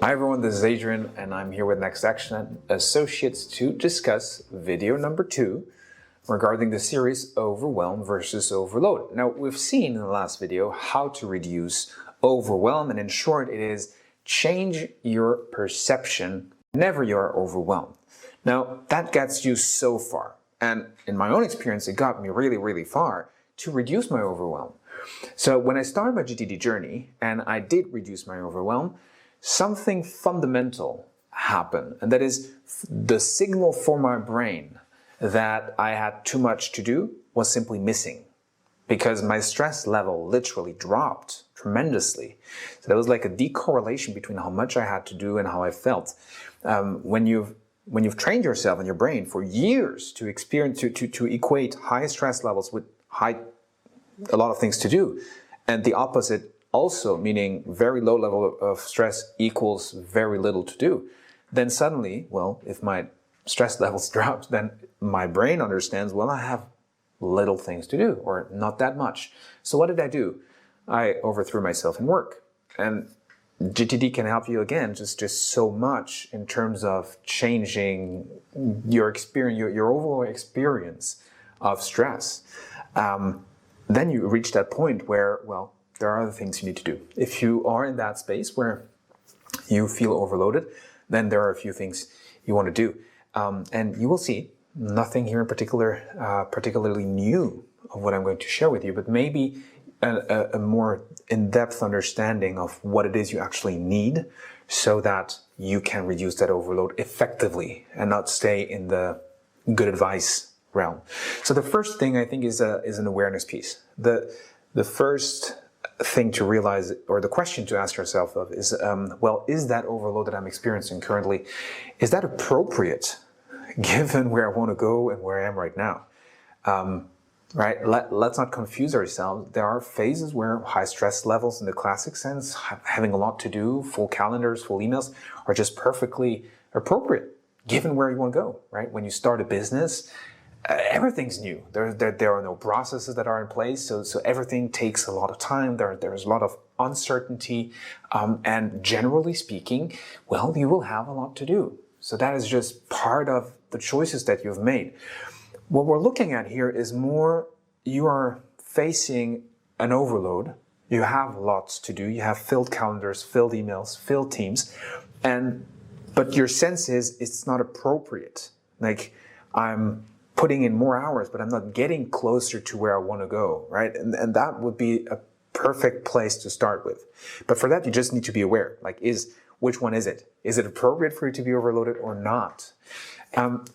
Hi everyone, this is Adrian and I'm here with Next Action Associates to discuss video number 2 regarding the series Overwhelm versus Overload. Now we've seen in the last video how to reduce overwhelm, and in short it is change your perception whenever you are overwhelmed. Now that gets you so far, and in my own experience it got me really far to reduce my overwhelm. So when I started my GTD journey and I did reduce my overwhelm, something fundamental happened, and that is the signal for my brain that I had too much to do was simply missing, because my stress level literally dropped tremendously. So there was like a decorrelation between how much I had to do and how I felt. When you've trained yourself and your brain for years to equate high stress levels with a lot of things to do, and the opposite also, meaning very low level of stress equals very little to do, then suddenly, well, if my stress levels drop, then my brain understands, well, I have little things to do, or not that much. So what did I do? I overthrew myself in work. And GTD can help you again, just so much in terms of changing your experience, your overall experience of stress. Then you reach that point where, well, there are other things you need to do. If you are in that space where you feel overloaded, then there are a few things you want to do. And you will see nothing here in particular, particularly new of what I'm going to share with you, but maybe a more in-depth understanding of what it is you actually need so that you can reduce that overload effectively and not stay in the good advice realm. So the first thing I think is an awareness piece. The first thing to realize, or the question to ask yourself of, is, well, is that overload that I'm experiencing currently, is that appropriate given where I want to go and where I am right now? Right? Let's not confuse ourselves. There are phases where high stress levels in the classic sense, having a lot to do, full calendars, full emails, are just perfectly appropriate given where you want to go, right? When you start a business, everything's new. There are no processes that are in place, so everything takes a lot of time. There's a lot of uncertainty, and generally speaking, well, you will have a lot to do. So that is just part of the choices that you've made. What we're looking at here is more, you are facing an overload. You have lots to do. You have filled calendars, filled emails, filled teams, but your sense is it's not appropriate. Like, I'm putting in more hours, but I'm not getting closer to where I want to go, right? And that would be a perfect place to start with. But for that, you just need to be aware, like, which one is it? Is it appropriate for you to be overloaded or not?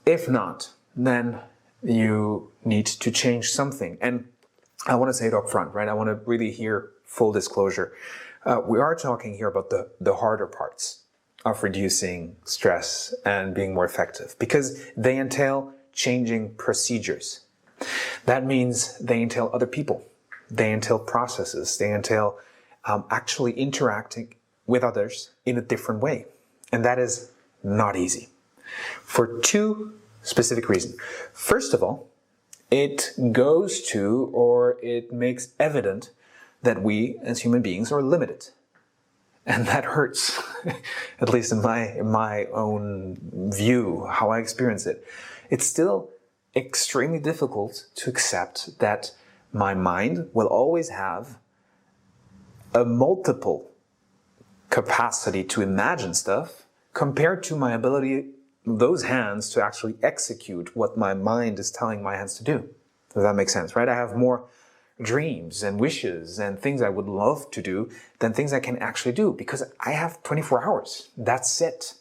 If not, then you need to change something. And I want to say it up front, right? I want to really hear full disclosure. We are talking here about the harder parts of reducing stress and being more effective, because they entail changing procedures. That means they entail other people. They entail processes. They entail actually interacting with others in a different way. And that is not easy for two specific reasons. First of all, it goes to, or it makes evident, that we as human beings are limited. And that hurts, at least in my own view, how I experience it. It's still extremely difficult to accept that my mind will always have a multiple capacity to imagine stuff compared to my ability, those hands, to actually execute what my mind is telling my hands to do. Does that make sense, right? I have more dreams and wishes and things I would love to do than things I can actually do, because I have 24 hours. That's it,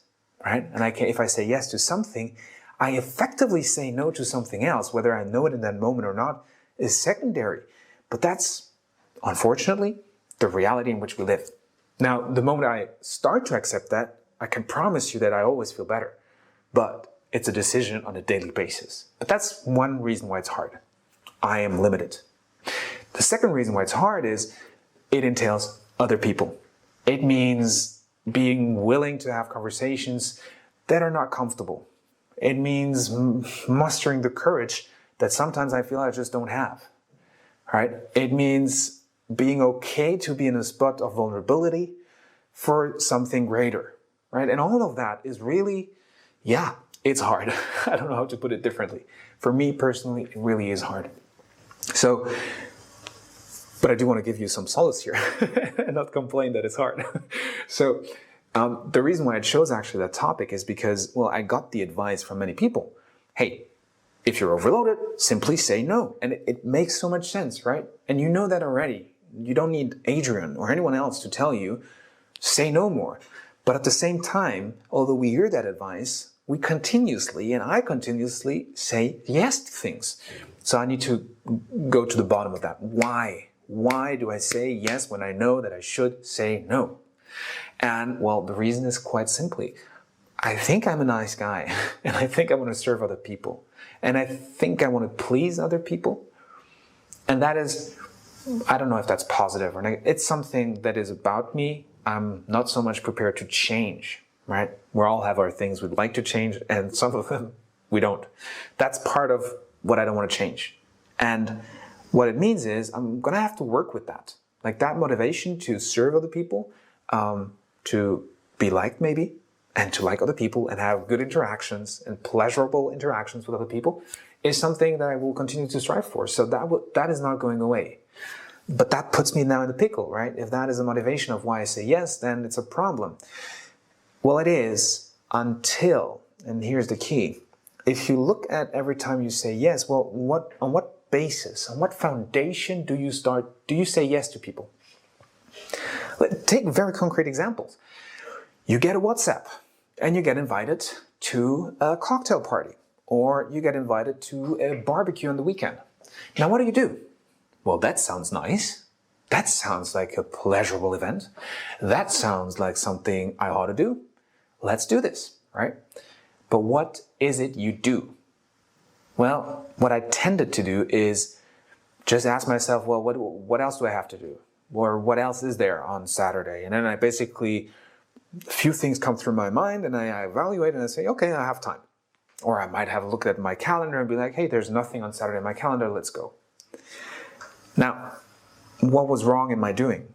right? And if I say yes to something, I effectively say no to something else. Whether I know it in that moment or not is secondary. But that's, unfortunately, the reality in which we live. Now, the moment I start to accept that, I can promise you that I always feel better. But it's a decision on a daily basis. But that's one reason why it's hard. I am limited. The second reason why it's hard is it entails other people. It means being willing to have conversations that are not comfortable. It means mustering the courage that sometimes I feel I just don't have, right? It means being okay to be in a spot of vulnerability for something greater. right? And all of that is really, yeah, it's hard. I don't know how to put it differently. For me personally, it really is hard. So, but I do want to give you some solace here and not complain that it's hard. So, the reason why I chose actually that topic is because, well, I got the advice from many people. Hey, if you're overloaded, simply say no. And it makes so much sense, right? And you know that already. You don't need Adrian or anyone else to tell you, say no more. But at the same time, although we hear that advice, we continuously, and I continuously, say yes to things. So I need to go to the bottom of that. Why? Why do I say yes when I know that I should say no? And well, the reason is quite simply, I think I'm a nice guy, and I think I want to serve other people, and I think I want to please other people. And that is, I don't know if that's positive or negative. It's something that is about me. I'm not so much prepared to change, right? We all have our things we'd like to change, and some of them we don't. That's part of what I don't want to change. And what it means is I'm going to have to work with that. Like that motivation to serve other people, to be liked maybe, and to like other people and have good interactions and pleasurable interactions with other people is something that I will continue to strive for. So that is not going away. But that puts me now in the pickle, right? If that is the motivation of why I say yes, then it's a problem. Well, it is until, and here's the key, if you look at every time you say yes, well, on what basis, on what foundation do you say yes to people? Take very concrete examples. You get a WhatsApp and you get invited to a cocktail party, or you get invited to a barbecue on the weekend. Now, what do? Well, that sounds nice. That sounds like a pleasurable event. That sounds like something I ought to do. Let's do this, right? But what is it you do? Well, what I tended to do is just ask myself, well, what else do I have to do? Or what else is there on Saturday? And then I basically, a few things come through my mind and I evaluate and I say, okay, I have time. Or I might have a look at my calendar and be like, hey, there's nothing on Saturday in my calendar, let's go. Now, what was wrong in my doing?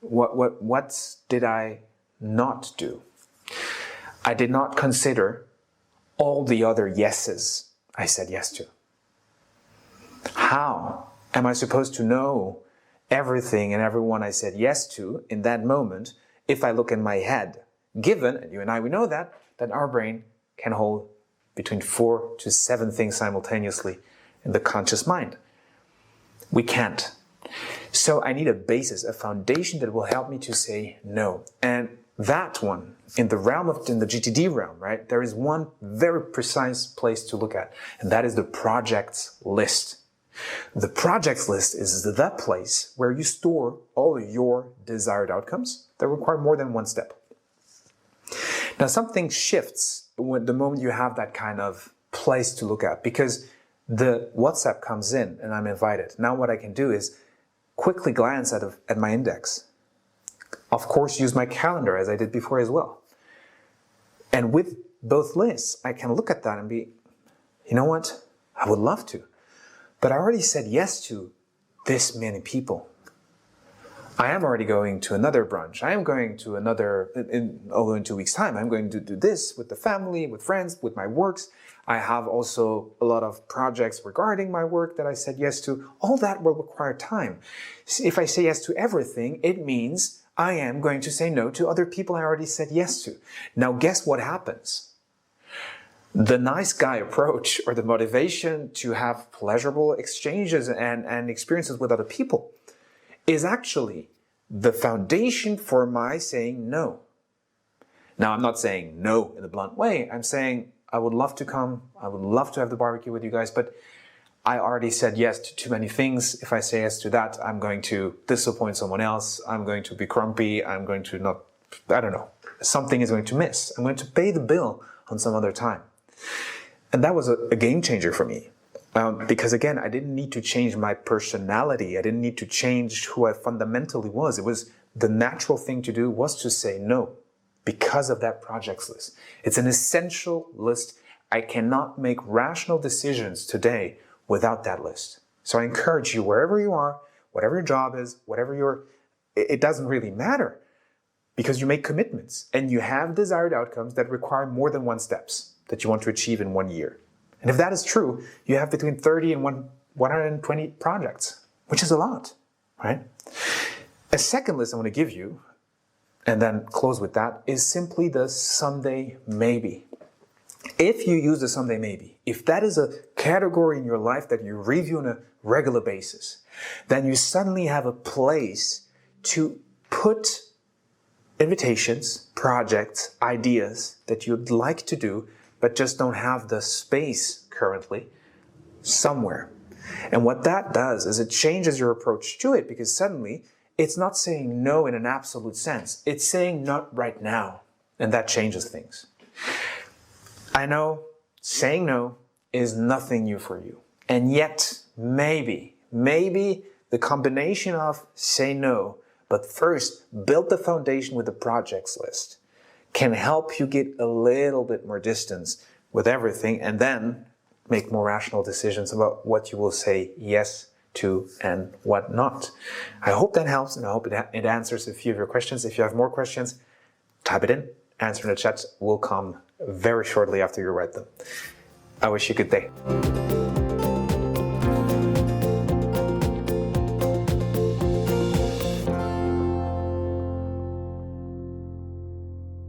What did I not do? I did not consider all the other yeses I said yes to. How am I supposed to know everything and everyone I said yes to in that moment if I look in my head? Given, and you and I, we know that our brain can hold between 4 to 7 things simultaneously in the conscious mind. We can't. So I need a basis, a foundation that will help me to say no. And that one, in the GTD realm, right, there is one very precise place to look at, and that is the projects list. The projects list is the place where you store all your desired outcomes that require more than one step. Now, something shifts the moment you have that kind of place to look at, because the WhatsApp comes in and I'm invited. Now what I can do is quickly glance at my index. Of course, use my calendar as I did before as well. And with both lists, I can look at that and be, you know what? I would love to. But I already said yes to this many people. I am already going to another brunch. I am going to another, although in 2 weeks' time, I'm going to do this with the family, with friends, with my works. I have also a lot of projects regarding my work that I said yes to. All that will require time. If I say yes to everything, it means I am going to say no to other people I already said yes to. Now, guess what happens? The nice guy approach, or the motivation to have pleasurable exchanges and experiences with other people, is actually the foundation for my saying no. Now, I'm not saying no in a blunt way. I'm saying I would love to come. I would love to have the barbecue with you guys, but I already said yes to too many things. If I say yes to that, I'm going to disappoint someone else. I'm going to be grumpy. I'm going to not, I don't know. Something is going to miss. I'm going to pay the bill on some other time. And that was a game changer for me. Because again, I didn't need to change my personality. I didn't need to change who I fundamentally was. It was the natural thing to do was to say no because of that projects list. It's an essential list. I cannot make rational decisions today without that list. So I encourage you, wherever you are, whatever your job is, it doesn't really matter. because you make commitments and you have desired outcomes that require more than one steps that you want to achieve in 1 year. And if that is true, you have between 30 and 120 projects, which is a lot, right? A second list I want to give you, and then close with that, is simply the someday maybe. If you use the someday maybe, if that is a category in your life that you review on a regular basis, then you suddenly have a place to put invitations, projects, ideas that you'd like to do, but just don't have the space currently somewhere. And what that does is it changes your approach to it, because suddenly it's not saying no in an absolute sense. It's saying not right now. And that changes things. I know saying no is nothing new for you. And yet, maybe the combination of say no, but first build the foundation with the projects list, can help you get a little bit more distance with everything, and then make more rational decisions about what you will say yes to and what not. I hope that helps, and I hope it answers a few of your questions. If you have more questions, type it in. Answer in the chat will come very shortly after you write them. I wish you a good day.